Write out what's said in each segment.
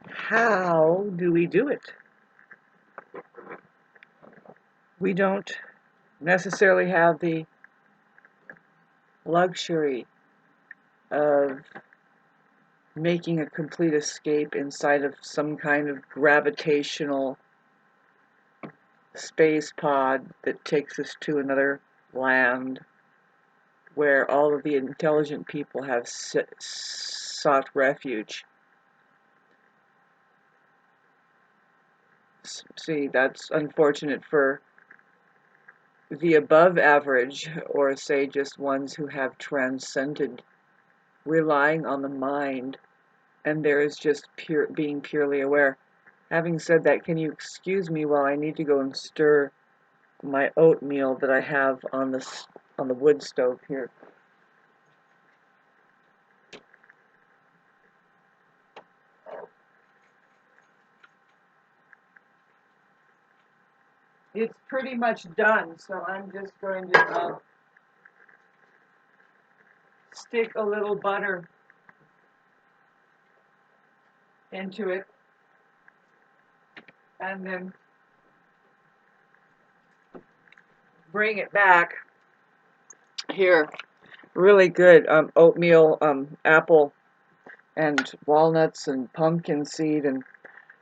How do we do it? We don't necessarily have the luxury of making a complete escape inside of some kind of gravitational space pod that takes us to another land where all of the intelligent people have sought refuge. See, that's unfortunate for the above average, or say just ones who have transcended relying on the mind, and there is just being purely aware. Having said that, can you excuse me while I need to go and stir my oatmeal that I have on the wood stove here? It's pretty much done, so I'm just going to stick a little butter into it and then bring it back. Here, really good oatmeal, apple and walnuts and pumpkin seed and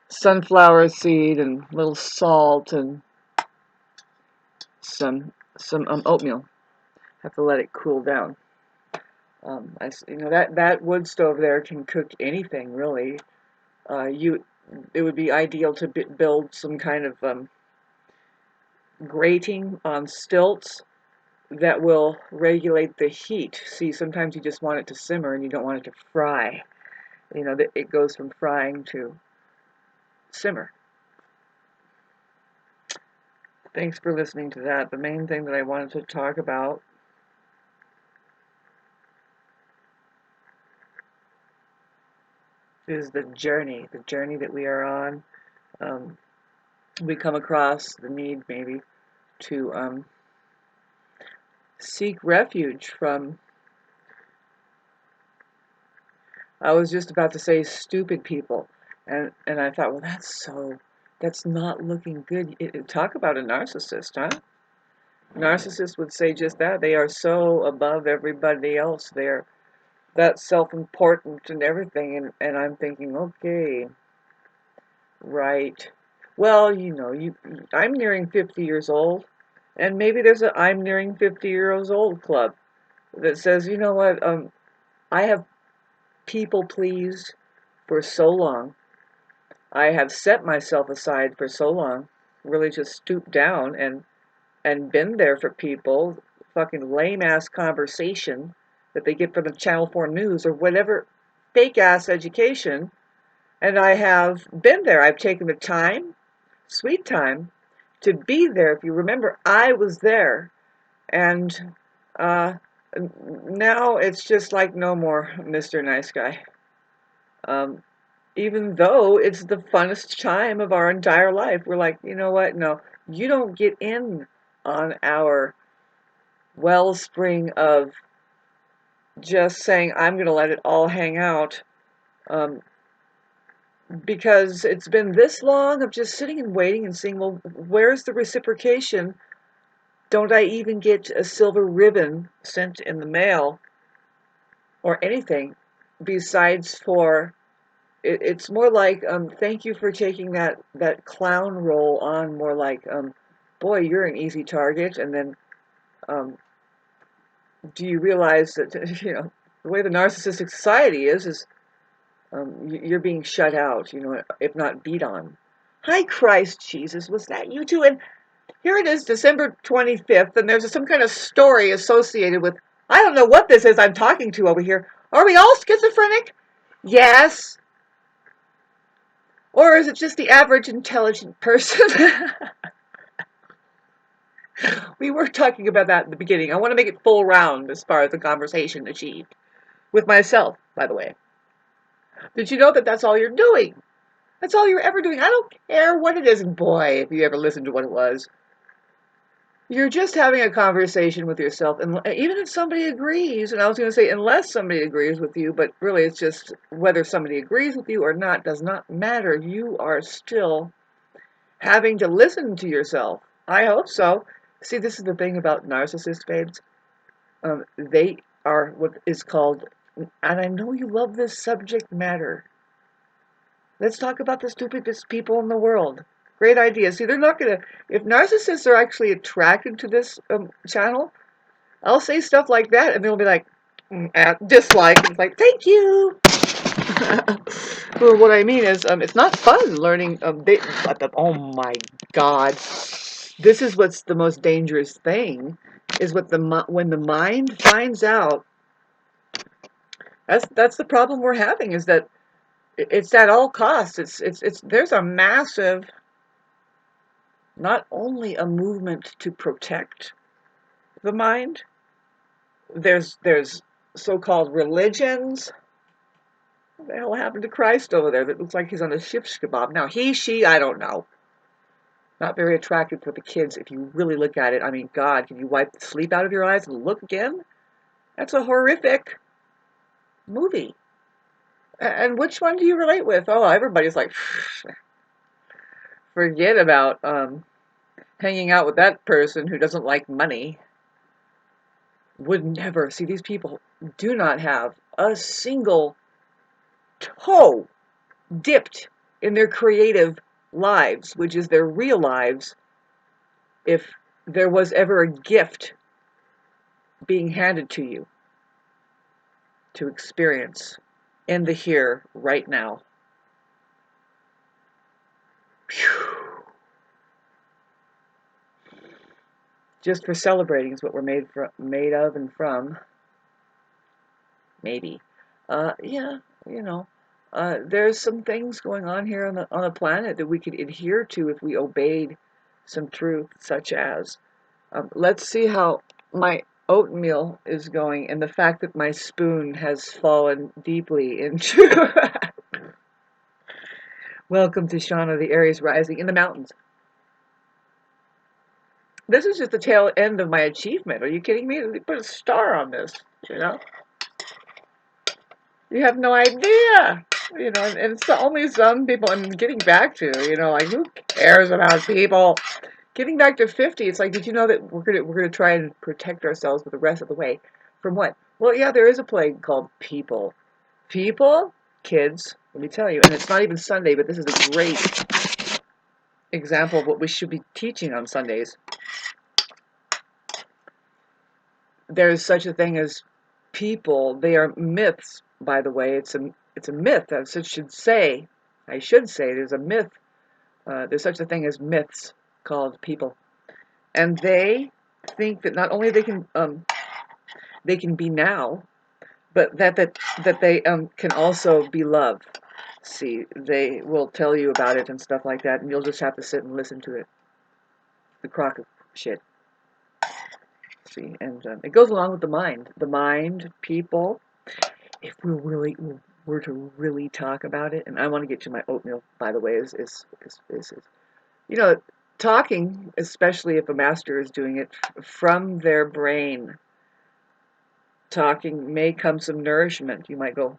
sunflower seed and a little salt and some oatmeal. Have to let it cool down. That wood stove there can cook anything really. It would be ideal to build some kind of grating on stilts that will regulate the heat. See, sometimes you just want it to simmer and you don't want it to fry. It goes from frying to simmer. Thanks for listening to that. The main thing that I wanted to talk about is the journey that we are on. We come across the need maybe to seek refuge from, I was just about to say stupid people, and I thought, well, that's not looking good. Talk about a narcissist, huh? Narcissists would say just that. They are so above everybody else. They're that self-important and everything, and I'm thinking, okay, right. Well, I'm nearing 50 years old, and maybe there's a I'm nearing 50 years old club that says, you know what, I have people pleased for so long. I have set myself aside for so long, really just stooped down and been there for people, fucking lame ass conversation that they get from the Channel 4 news or whatever fake ass education. And I have been there. I've taken the time, sweet time, to be there. If you remember, I was there. And uh, now it's just like no more Mr. Nice Guy. Um, Even though it's the funnest time of our entire life, we're like, you know what? No, you don't get in on our wellspring of just saying, I'm going to let it all hang out. Um, because it's been this long of just sitting and waiting and seeing, well, where's the reciprocation? Don't I even get a silver ribbon sent in the mail or anything besides for it's more like thank you for taking that clown role on, more like boy, you're an easy target. And then um, do you realize that the way the narcissistic society is you're being shut out, if not beat on. Hi, Christ Jesus, was that you too? And here it is, December 25th, and there's some kind of story associated with, I don't know what this is I'm talking to over here. Are we all schizophrenic? Yes. Or is it just the average intelligent person? We were talking about that in the beginning. I want to make it full round as far as the conversation achieved. With myself, by the way. Did you know that that's all you're doing? That's all you're ever doing. I don't care what it is. And boy, if you ever listened to what it was. You're just having a conversation with yourself, and even if somebody agrees, and I was going to say unless somebody agrees with you, but really it's just whether somebody agrees with you or not does not matter. You are still having to listen to yourself. I hope so. See, this is the thing about narcissists, babes. They are what is called, and I know you love this subject matter. Let's talk about the stupidest people in the world. Great idea. See, they're not going to, if narcissists are actually attracted to this channel, I'll say stuff like that, and they'll be like, dislike. It's like, thank you. Well, what I mean is, it's not fun learning. Oh my God, this is what's the most dangerous thing, is when the mind finds out. That's the problem we're having. Is that it's at all costs. It's there's a massive, not only a movement to protect the mind. There's so-called religions. What the hell happened to Christ over there? That looks like he's on a shish kebab. Now, she, I don't know. Not very attractive for the kids if you really look at it. I mean, God, can you wipe the sleep out of your eyes and look again? That's a horrific movie. And which one do you relate with? Oh, everybody's like, forget about hanging out with that person who doesn't like money. Would never. See, these people do not have a single toe dipped in their creative lives, which is their real lives, if there was ever a gift being handed to you to experience in the here, right now. Whew. Just for celebrating is what we're made of and from. Maybe. Yeah, you know. There's some things going on here on the planet that we could adhere to if we obeyed some truth, such as, let's see how my oatmeal is going, and the fact that my spoon has fallen deeply into. Welcome to Shauna, the Aries rising in the mountains. This is just the tail end of my achievement. Are you kidding me? They put a star on this, you know? You have no idea. You know, and it's only some people I'm getting back to, you know, like who cares about people? Getting back to 50, it's like, did you know that we're gonna try and protect ourselves for the rest of the way? From what? Well, yeah, there is a plague called people. People, kids, let me tell you, and it's not even Sunday, but this is a great example of what we should be teaching on Sundays. There's such a thing as people. They are myths, by the way. It's a myth. I should say there's a myth. There's such a thing as myths called people, and they think that not only they can be now, but that they can also be loved. See, they will tell you about it and stuff like that, and you'll just have to sit and listen to it. The crock of shit. See, and it goes along with the mind. The mind, people. If we really were to really talk about it, and I want to get to my oatmeal, by the way, is you know, talking, especially if a master is doing it from their brain. Talking may come some nourishment. You might go,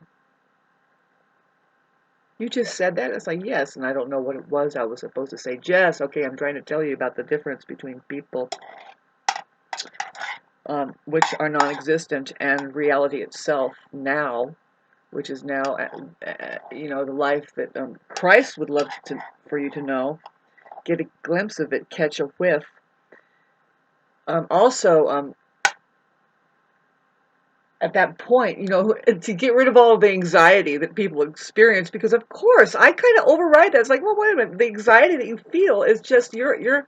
you just said that? It's like, yes, and I don't know what it was I was supposed to say. Jess, okay, I'm trying to tell you about the difference between people, which are non-existent, and reality itself now, which is now, you know, the life that Christ would love for you to know. Get a glimpse of it, catch a whiff. Also, at that point, you know, to get rid of all of the anxiety that people experience, because of course, I kind of override that. It's like, well, wait a minute, the anxiety that you feel is just you're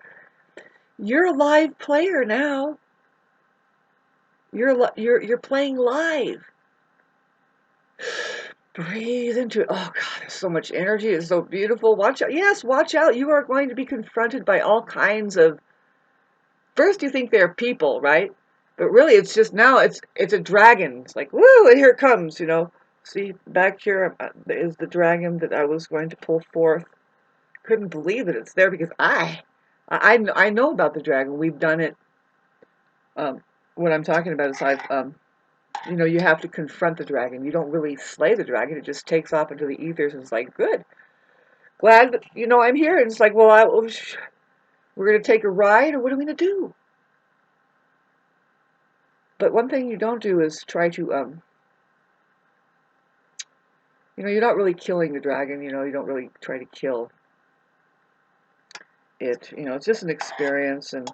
a live player now. You're playing live. Breathe into it. Oh God, there's so much energy. It's so beautiful. Watch out. Yes, watch out. You are going to be confronted by all kinds of. First, you think they're people, right? But really, it's just now. It's a dragon. It's like, woo, and here it comes. You know. See, back here is the dragon that I was going to pull forth. Couldn't believe that it's there because I know about the dragon. We've done it What I'm talking about is you know, you have to confront the dragon. You don't really slay the dragon. It just takes off into the ethers and it's like, good, glad that, you know, I'm here. And it's like, well, we're going to take a ride, or what are we going to do? But one thing you don't do is try to, you know, you're not really killing the dragon. You know, you don't really try to kill it. You know, it's just an experience, and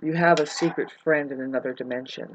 you have a secret friend in another dimension.